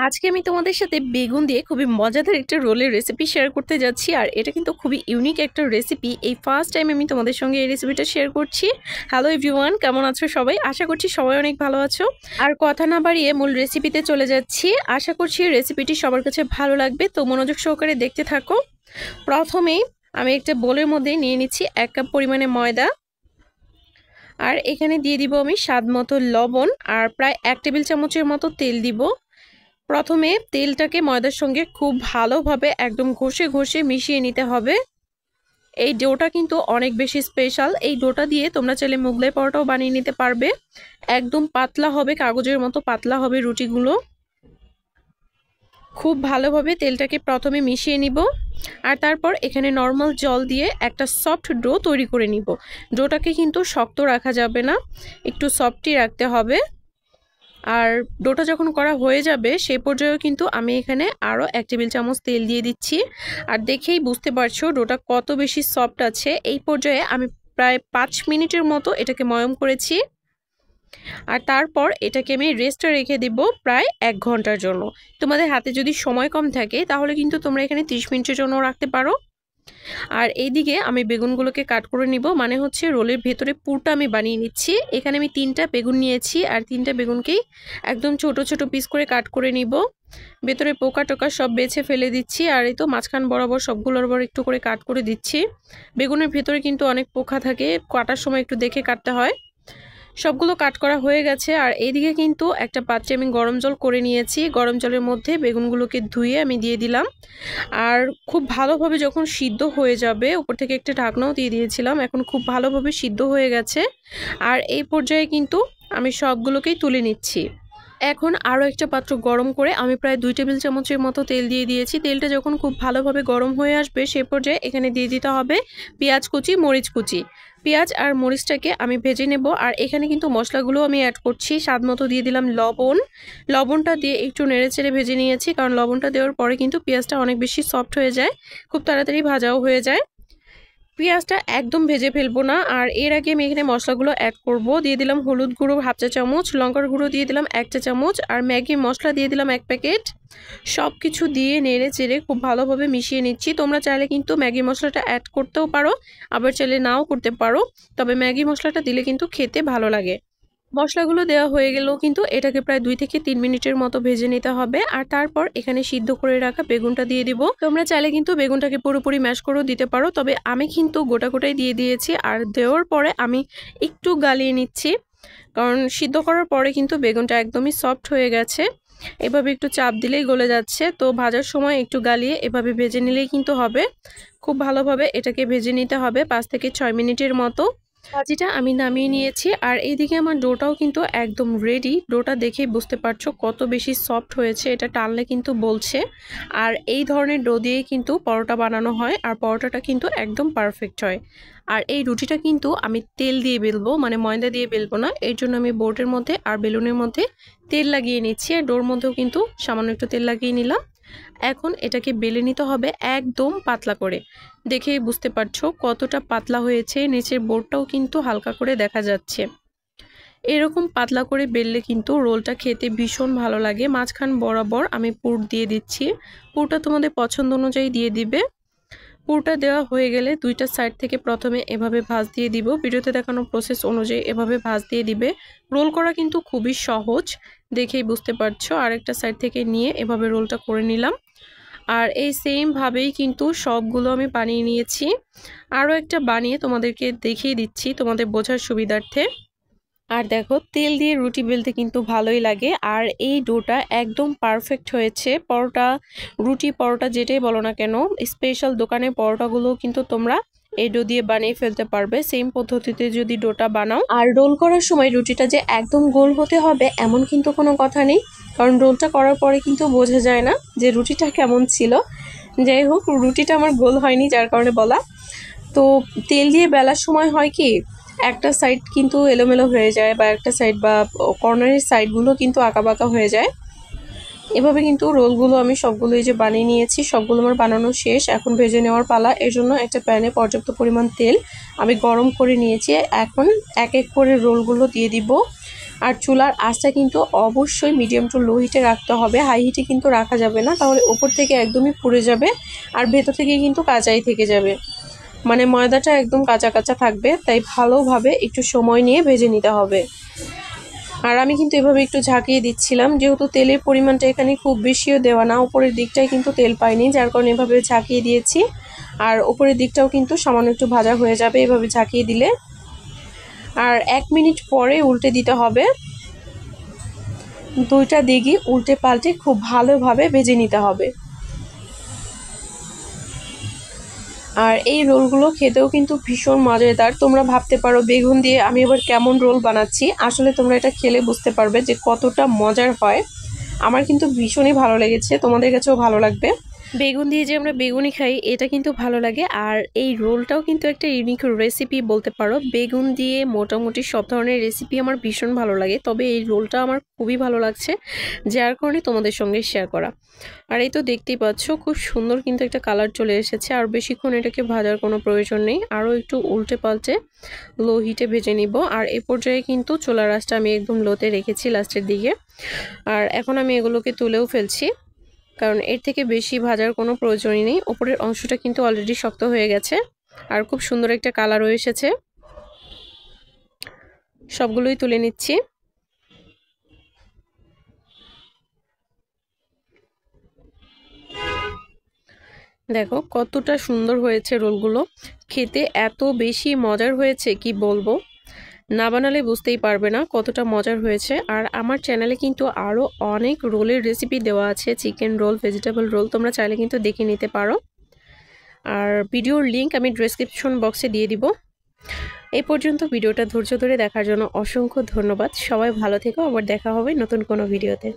আজকে আমি তোমাদের সাথে বেগুন দিয়ে খুবই মজাদার একটা রোলের রেসিপি শেয়ার করতে যাচ্ছি। আর এটা কিন্তু খুবই ইউনিক একটা রেসিপি। এই ফার্স্ট টাইম আমি তোমাদের সঙ্গে এই রেসিপিটা শেয়ার করছি। হ্যালো এভরিওয়ান, কেমন আছো সবাই? আশা করছি সবাই অনেক ভালো আছো। আর কথা না বাড়িয়ে মূল রেসিপিতে চলে যাচ্ছি। আশা করছি রেসিপিটি সবার কাছে ভালো লাগবে, তো মনোযোগ সহকারে দেখতে থাকো। প্রথমেই আমি একটা বোলের মধ্যে নিয়ে নিচ্ছি 1 কাপ পরিমাণে ময়দা। আর এখানে দিয়ে দিব আমি স্বাদ মতো লবণ আর প্রায় 1 টেবিল চামচের মতো তেল দিব। প্রথমে তেলটাকে ময়দার সঙ্গে খুব ভালোভাবে একদম ঘষে ঘষে মিশিয়ে নিতে হবে। এই ডোটা কিন্তু অনেক বেশি স্পেশাল। এই ডোটা দিয়ে তোমরা চাইলে মোগলাই পরোটাও বানিয়ে নিতে পারবে। একদম পাতলা হবে, কাগজের মতো পাতলা হবে রুটিগুলো। খুব ভালোভাবে তেলটাকে প্রথমে মিশিয়ে নিব আর তারপর এখানে নর্মাল জল দিয়ে একটা সফট ডো তৈরি করে নিব। ডোটাকে কিন্তু শক্ত রাখা যাবে না, একটু সফটই রাখতে হবে। আর ডোটা যখন করা হয়ে যাবে সেই পর্যায়েও কিন্তু আমি এখানে আরও 1 টেবিল চামচ তেল দিয়ে দিচ্ছি। আর দেখেই বুঝতে পারছো ডোটা কত বেশি সফট আছে। এই পর্যায়ে আমি প্রায় 5 মিনিটের মতো এটাকে ময়ম করেছি। আর তারপর এটাকে আমি রেস্টে রেখে দেব প্রায় 1 ঘন্টার জন্য। তোমাদের হাতে যদি সময় কম থাকে তাহলে কিন্তু তোমরা এখানে 30 মিনিটের জন্য রাখতে পারো। আর এইদিকে আমি বেগুনগুলোকে কাট করে নিব, মানে হচ্ছে রোলের ভেতরে পুরটা আমি বানিয়ে নিচ্ছি। এখানে আমি 3টা বেগুন নিয়েছি আর 3টা বেগুনকেই একদম ছোট ছোট পিস করে কাট করে নিব। ভেতরে পোকা টোকা সব বেছে ফেলে দিচ্ছি। আর এই তো মাঝখান বরাবর সবগুলোর উপর একটু করে কাট করে দিচ্ছি। বেগুনের ভেতরে কিন্তু অনেক পোকা থাকে, কাটার সময় একটু দেখে কাটতে হয়। সবগুলো কাট করা হয়ে গেছে। আর এইদিকে কিন্তু একটা পাত্রে আমি গরম জল করে নিয়েছি। গরম জলের মধ্যে বেগুনগুলোকে ধুয়ে আমি দিয়ে দিলাম। আর খুব ভালোভাবে যখন সিদ্ধ হয়ে যাবে, উপর থেকে একটা ঢাকনাও দিয়ে দিয়েছিলাম, এখন খুব ভালোভাবে সিদ্ধ হয়ে গেছে। আর এই পর্যায়ে কিন্তু আমি সবগুলোকেই তুলে নিচ্ছি। এখন আরও একটা পাত্র গরম করে আমি প্রায় 2 টেবিল চামচের মতো তেল দিয়ে দিয়েছি। তেলটা যখন খুব ভালোভাবে গরম হয়ে আসবে সে পর্যায়ে এখানে দিয়ে দিতে হবে পেঁয়াজ কুচি, মরিচ কুচি। পেঁয়াজ আর মরিচটাকে আমি ভেজে নেব। আর এখানে কিন্তু মশলাগুলো আমি অ্যাড করছি। স্বাদ মতো দিয়ে দিলাম লবণ। লবণটা দিয়ে একটু নেড়েচেড়ে ভেজে নিয়েছি, কারণ লবণটা দেওয়ার পরে কিন্তু পেঁয়াজটা অনেক বেশি সফট হয়ে যায়, খুব তাড়াতাড়ি ভাজাও হয়ে যায়। পেঁয়াজটা একদম ভেজে ফেলবো না। আর এর আগে আমি এখানে মশলাগুলো অ্যাড করব। দিয়ে দিলাম হলুদ গুঁড়ো 1/2 চা চামচ, লঙ্কার গুঁড়ো দিয়ে দিলাম 1 চা চামচ আর ম্যাগি মশলা দিয়ে দিলাম 1 প্যাকেট। সব কিছু দিয়ে নেড়ে চেড়ে খুব ভালোভাবে মিশিয়ে নিচ্ছি। তোমরা চাইলে কিন্তু ম্যাগি মশলাটা অ্যাড করতেও পারো, আবার চাইলে নাও করতে পারো, তবে ম্যাগি মশলাটা দিলে কিন্তু খেতে ভালো লাগে। মশলাগুলো দেওয়া হয়ে গেলেও কিন্তু এটাকে প্রায় 2 থেকে 3 মিনিটের মতো ভেজে নিতে হবে। আর তারপর এখানে সিদ্ধ করে রাখা বেগুনটা দিয়ে দিব। তোমরা চাইলে কিন্তু বেগুনটাকে পুরোপুরি ম্যাশ করেও দিতে পারো, তবে আমি কিন্তু গোটা গোটাই দিয়ে দিয়েছি। আর দেওয়ার পরে আমি একটু গালিয়ে নিচ্ছি, কারণ সিদ্ধ করার পরে কিন্তু বেগুনটা একদমই সফট হয়ে গেছে। এভাবে একটু চাপ দিলেই গলে যাচ্ছে, তো ভাজার সময় একটু গালিয়ে এভাবে ভেজে নিলেই কিন্তু হবে। খুব ভালোভাবে এটাকে ভেজে নিতে হবে 5 থেকে 6 মিনিটের মতো। ভাজিটা আমি নামিয়ে নিয়েছি। আর এইদিকে আমার ডোটাও কিন্তু একদম রেডি। ডোটা দেখেই বুঝতে পারছো কত বেশি সফট হয়েছে, এটা টানলে কিন্তু বলছে। আর এই ধরনের ডো দিয়েই কিন্তু পরোটা বানানো হয়, আর পরোটাটা কিন্তু একদম পারফেক্ট হয়। আর এই রুটিটা কিন্তু আমি তেল দিয়ে বেলবো, মানে ময়দা দিয়ে বেলবো না। এর জন্য আমি বোর্ডের মধ্যে আর বেলুনের মধ্যে তেল লাগিয়ে নিচ্ছি, আর ডোর মধ্যেও কিন্তু সামান্য একটু তেল লাগিয়ে নিলাম। এখন এটাকে বেলে নিতে হবে একদম পাতলা করে। দেখেই বুঝতে পারছো কতটা পাতলা হয়েছে, নিচের বোর্ডটাও কিন্তু হালকা করে দেখা যাচ্ছে। এরকম পাতলা করে বেললে কিন্তু রোলটা খেতে ভীষণ ভালো লাগে। মাঝখান বরাবর আমি পুর দিয়ে দিচ্ছি। পুরটা তোমাদের পছন্দ অনুযায়ী দিয়ে দিবে। পুরটা দেওয়া হয়ে গেলে 2টা সাইড থেকে প্রথমে এভাবে ভাঁজ দিয়ে দিব। ভিডিওতে দেখানো প্রসেস অনুযায়ী এভাবে ভাঁজ দিয়ে দিবে। রোল করা কিন্তু খুবই সহজ, দেখেই বুঝতে পারছো। আরেকটা সাইড থেকে নিয়ে এভাবে রোলটা করে নিলাম। আর এই সেম ভাবেই কিন্তু সবগুলো আমি বানিয়ে নিয়েছি। আরও একটা বানিয়ে তোমাদেরকে দেখিয়ে দিচ্ছি তোমাদের বোঝার সুবিধার্থে। আর দেখো তেল দিয়ে রুটি বেলতে কিন্তু ভালোই লাগে। আর এই ডোটা একদম পারফেক্ট হয়েছে। পরোটা, রুটি, পরোটা যেটাই বলো না কেন, স্পেশাল দোকানের পরোটাগুলো কিন্তু তোমরা এই ডো দিয়ে বানিয়ে ফেলতে পারবে সেম পদ্ধতিতে যদি ডোটা বানাও। আর রোল করার সময় রুটিটা যে একদম গোল হতে হবে এমন কিন্তু কোনো কথা নেই, কারণ রোলটা করার পরে কিন্তু বোঝা যায় না যে রুটিটা কেমন ছিল। যাই হোক, রুটিটা আমার গোল হয়নি যার কারণে বলা। তো তেল দিয়ে বেলার সময় হয় কি, একটা সাইড কিন্তু এলোমেলো হয়ে যায়, বা একটা সাইড বা কর্নারের সাইডগুলো কিন্তু আঁকাবাঁকা হয়ে যায়। এভাবে কিন্তু রোলগুলো আমি সবগুলো এই যে বানিয়ে নিয়েছি, সবগুলো আমার বানানো শেষ। এখন ভেজে নেওয়ার পালা। এর জন্য একটা প্যানে পর্যাপ্ত পরিমাণ তেল আমি গরম করে নিয়েছি। এখন এক এক করে রোলগুলো দিয়ে দিব। আর চুলার আঁচটা কিন্তু অবশ্যই মিডিয়াম টু লো হিটে রাখতে হবে, হাই হিটে কিন্তু রাখা যাবে না, তাহলে উপর থেকে একদমই পুড়ে যাবে আর ভেতর থেকে কিন্তু কাঁচাই থেকে যাবে, মানে ময়দাটা একদম কাঁচা কাঁচা থাকবে। তাই ভালোভাবে একটু সময় নিয়ে ভেজে নিতে হবে। আর আমি কিন্তু এভাবে একটু ঝাঁকিয়ে দিচ্ছিলাম, যেহেতু তেলের পরিমাণটা এখানে খুব বেশিও দেওয়া না, উপরের দিকটাই কিন্তু তেল পাইনি, যার কারণে এভাবে ঝাঁকিয়ে দিয়েছি। আর উপরের দিকটাও কিন্তু সামান্য একটু ভাজা হয়ে যাবে এভাবে ঝাঁকিয়ে দিলে। আর 1 মিনিট পরে উল্টে দিতে হবে, দুইটা দিকই উল্টে পাল্টে খুব ভালোভাবে ভেজে নিতে হবে। আর এই রোলগুলো খেতেও কিন্তু ভীষণ মজাদার। তোমরা ভাবতে পারো বেগুন দিয়ে আমি এবার কেমন রোল বানাচ্ছি, আসলে তোমরা এটা খেলে বুঝতে পারবে যে কতটা মজার হয়। আমার কিন্তু ভীষণই ভালো লেগেছে, তোমাদের কাছেও ভালো লাগবে। বেগুন দিয়ে যে আমরা বেগুনি খাই এটা কিন্তু ভালো লাগে। আর এই রোলটাও কিন্তু একটা ইউনিক রেসিপি বলতে পারো। বেগুন দিয়ে মোটামুটি সব ধরনের রেসিপি আমার ভীষণ ভালো লাগে, তবে এই রোলটা আমার খুবই ভালো লাগছে, যার কারণে তোমাদের সঙ্গে শেয়ার করা। আর এই তো দেখতেই পাচ্ছ খুব সুন্দর কিন্তু একটা কালার চলে এসেছে। আর বেশিক্ষণ এটাকে ভাজার কোনো প্রয়োজন নেই, আরও একটু উল্টে পাল্টে লো হিটে ভেজে নিব। আর এই পর্যায়ে কিন্তু চুলার আঁচটা আমি একদম লোতে রেখেছি লাস্টের দিকে। আর এখন আমি এগুলোকে তুলেও ফেলছি, কারণ এর থেকে বেশি ভাজার কোনো প্রয়োজনই নেই। উপরের অংশটা কিন্তু অলরেডি শক্ত হয়ে গেছে আর খুব সুন্দর একটা কালারও এসেছে। সবগুলোই তুলে নিচ্ছি। দেখো কতটা সুন্দর হয়েছে রোলগুলো, খেতে এত বেশি মজার হয়েছে কি বলবো, না বানালে বুঝতেই পারবে না কতটা মজার হয়েছে। আর আমার চ্যানেলে কিন্তু আরও অনেক রোলের রেসিপি দেওয়া আছে, চিকেন রোল, ভেজিটেবল রোল, তোমরা চাইলে কিন্তু দেখে নিতে পারো। আর ভিডিওর লিংক আমি ডেসক্রিপশন বক্সে দিয়ে দিব। এই পর্যন্ত ভিডিওটা ধৈর্য ধরে দেখার জন্য অসংখ্য ধন্যবাদ। সবাই ভালো থেকো, আবার দেখা হবে নতুন কোনো ভিডিওতে।